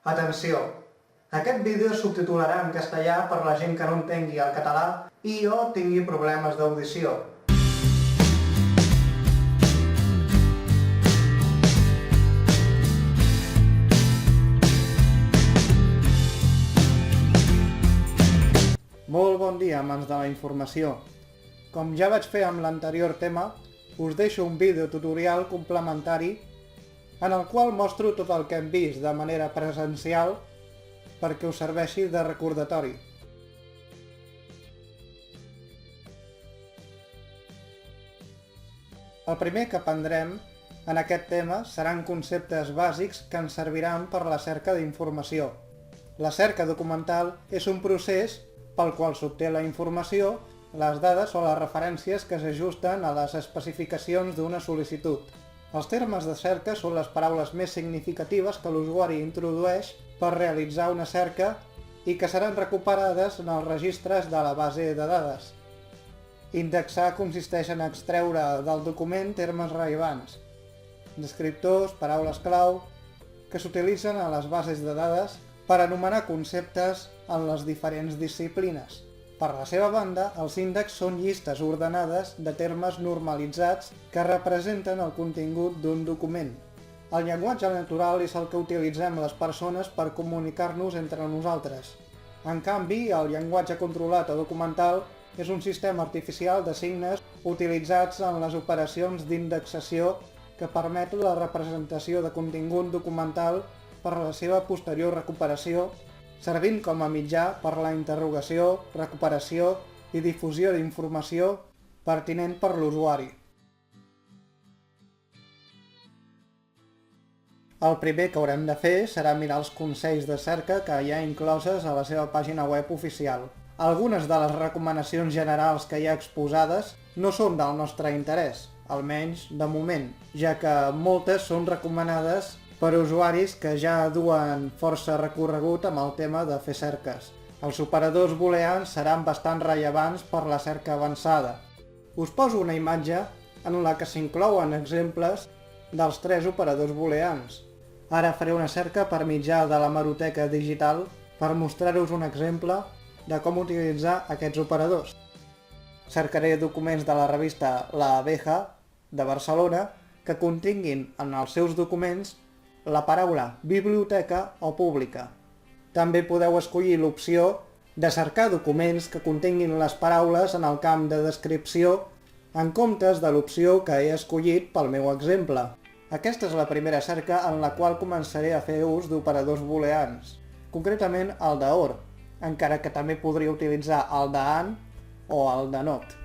Atenció! Aquest vídeo es subtitularà en castellà per la gent que no entengui el català i o tingui problemes d'audició. Molt bon dia, amants de la informació. Com ja vaig fer amb l'anterior tema, us deixo un vídeo tutorial complementari en el qual mostro tot el que hem vist de manera presencial perquè us serveixi de recordatori. El primer que aprendrem en aquest tema seran conceptes bàsics que ens serviran per la cerca d'informació. La cerca documental és un procés pel qual s'obté la informació, les dades o les referències que s'ajusten a les especificacions d'una sol·licitud. Els termes de cerca són les paraules més significatives que l'usuari introdueix per realitzar una cerca i que seran recuperades en els registres de la base de dades. Indexar consisteix en extreure del document termes rellevants, descriptors, paraules clau, que s'utilitzen a les bases de dades per anomenar conceptes en les diferents disciplines. Per la seva banda, els índexs són llistes ordenades de termes normalitzats que representen el contingut d'un document. El llenguatge natural és el que utilitzem les persones per comunicar-nos entre nosaltres. En canvi, el llenguatge controlat o documental és un sistema artificial de signes utilitzats en les operacions d'indexació que permet la representació de contingut documental per a la seva posterior recuperació, servint com a mitjà per la interrogació, recuperació i difusió d'informació pertinent per l'usuari. El primer que haurem de fer serà mirar els consells de cerca que hi ha incloses a la seva pàgina web oficial. Algunes de les recomanacions generals que hi ha exposades no són del nostre interès, almenys de moment, ja que moltes són recomanades per usuaris que ja duen força recorregut amb el tema de fer cerques. Els operadors booleans seran bastant rellevants per la cerca avançada. Us poso una imatge en la que s'inclouen exemples dels 3 operadors booleans. Ara faré una cerca per mitjà de la hemeroteca digital per mostrar-vos un exemple de com utilitzar aquests operadors. Cercaré documents de la revista La Abeja de Barcelona que continguin en els seus documents la paraula biblioteca o pública. També podeu escollir l'opció de cercar documents que continguin les paraules en el camp de descripció en comptes de l'opció que he escollit pel meu exemple. Aquesta és la primera cerca en la qual començaré a fer ús d'operadors booleans, concretament el de OR, encara que també podria utilitzar el de AND o el de NOT.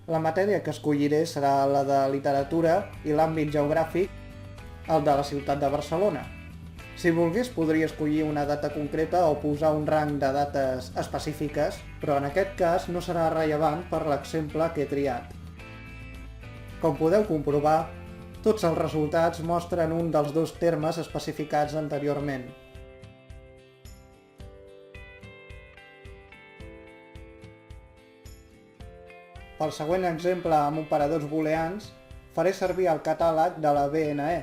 La matèria que escolliré serà la de literatura i l'àmbit geogràfic, el de la ciutat de Barcelona. Si volgués podria escollir una data concreta o posar un rang de dates específiques, però en aquest cas no serà rellevant per l'exemple que he triat. Com podeu comprovar, tots els resultats mostren un dels 2 termes especificats anteriorment. Pel següent exemple amb operadors booleans, faré servir el catàleg de la BNE.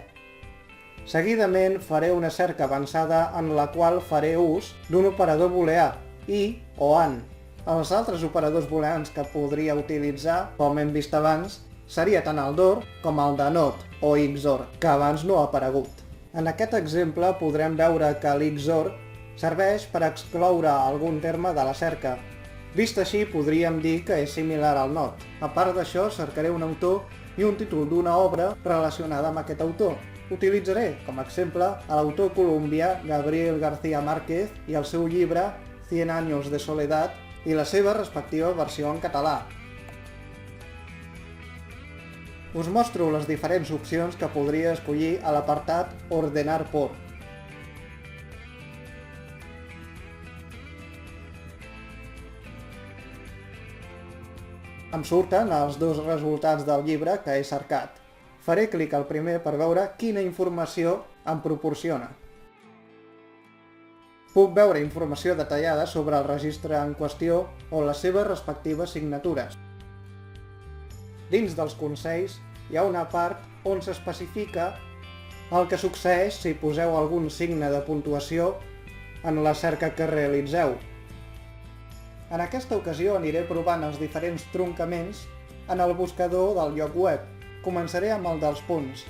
Seguidament faré una cerca avançada en la qual faré ús d'un operador booleà, i o AND. Els altres operadors booleans que podria utilitzar, com hem vist abans, seria tant el DOR com el de NOT o XOR, que abans no ha aparegut. En aquest exemple podrem veure que l'XOR serveix per excloure algun terme de la cerca. Vist així, podríem dir que és similar al NOT. A part d'això, cercaré un autor i un títol d'una obra relacionada amb aquest autor. Utilitzaré, com a exemple, l'autor colombià Gabriel García Márquez i el seu llibre 100 años de soledad i la seva respectiva versió en català. Us mostro les diferents opcions que podria escollir a l'apartat Ordenar por. Em surten els 2 resultats del llibre que he cercat. Faré clic al primer per veure quina informació em proporciona. Puc veure informació detallada sobre el registre en qüestió o les seves respectives signatures. Dins dels consells hi ha una part on s'especifica el que succeeix si poseu algun signe de puntuació en la cerca que realitzeu. En aquesta ocasió aniré provant els diferents truncaments en el buscador del lloc web. Començaré amb el dels punts.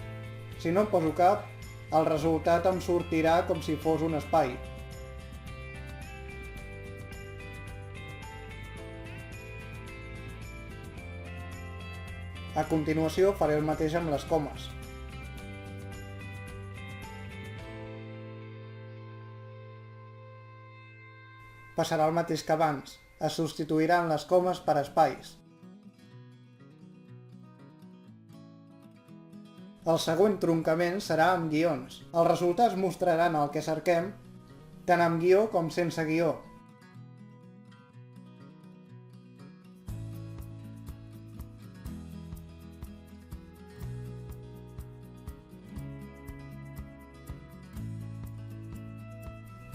Si no en poso cap, el resultat em sortirà com si fos un espai. A continuació faré el mateix amb les comes. Passarà el mateix que abans, es substituiran les comes per espais. El següent truncament serà amb guions. Els resultats mostraran el que cerquem, tant amb guió com sense guió.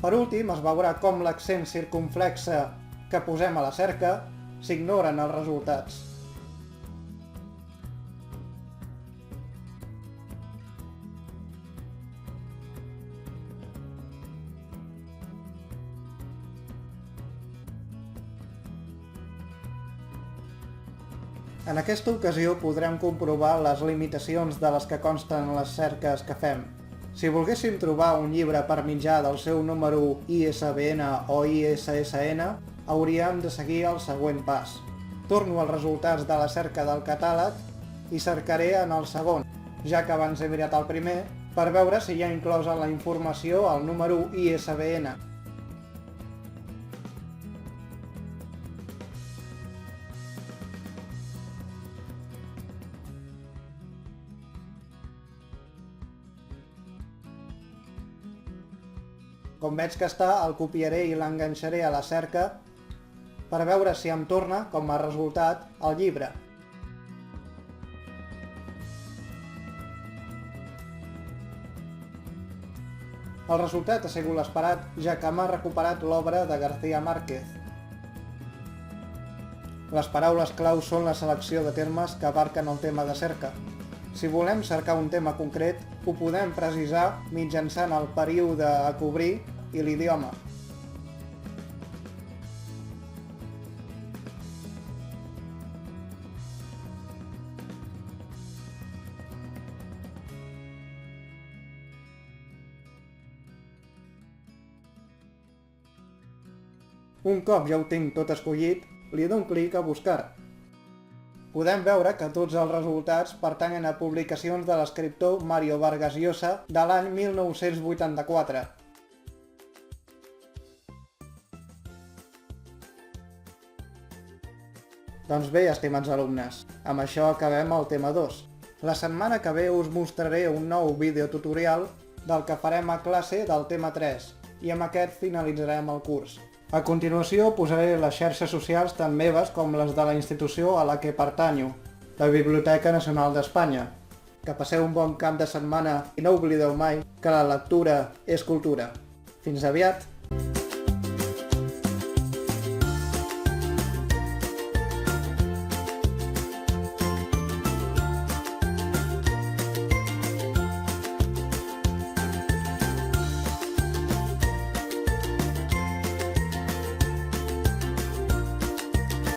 Per últim, es veurà com l'accent circumflexe que posem a la cerca s'ignoren els resultats. En aquesta ocasió podrem comprovar les limitacions de les que consten les cerques que fem. Si volguéssim trobar un llibre per mitjà del seu número ISBN o ISSN, hauríem de seguir el següent pas. Torno als resultats de la cerca del catàleg i cercaré en el segon, ja que abans he mirat el primer, per veure si hi ha inclosa la informació al número ISBN. Com veig que està, el copiaré i l'enganxaré a la cerca per veure si em torna com a resultat el llibre. El resultat ha sigut l'esperat, ja que m'ha recuperat l'obra de García Márquez. Les paraules clau són la selecció de termes que abarquen el tema de cerca. Si volem cercar un tema concret, ho podem precisar mitjançant el període a cobrir i l'idioma. Un cop ja ho tinc tot escollit, li dono clic a buscar. Podem veure que tots els resultats pertanyen a publicacions de l'escriptor Mario Vargas Llosa de l'any 1984. Doncs bé, estimats alumnes, amb això acabem el tema 2. La setmana que ve us mostraré un nou videotutorial del que farem a classe del tema 3 i amb aquest finalitzarem el curs. A continuació posaré les xarxes socials tant meves com les de la institució a la que pertanyo, la Biblioteca Nacional d'Espanya. Que passeu un bon cap de setmana i no oblideu mai que la lectura és cultura. Fins aviat!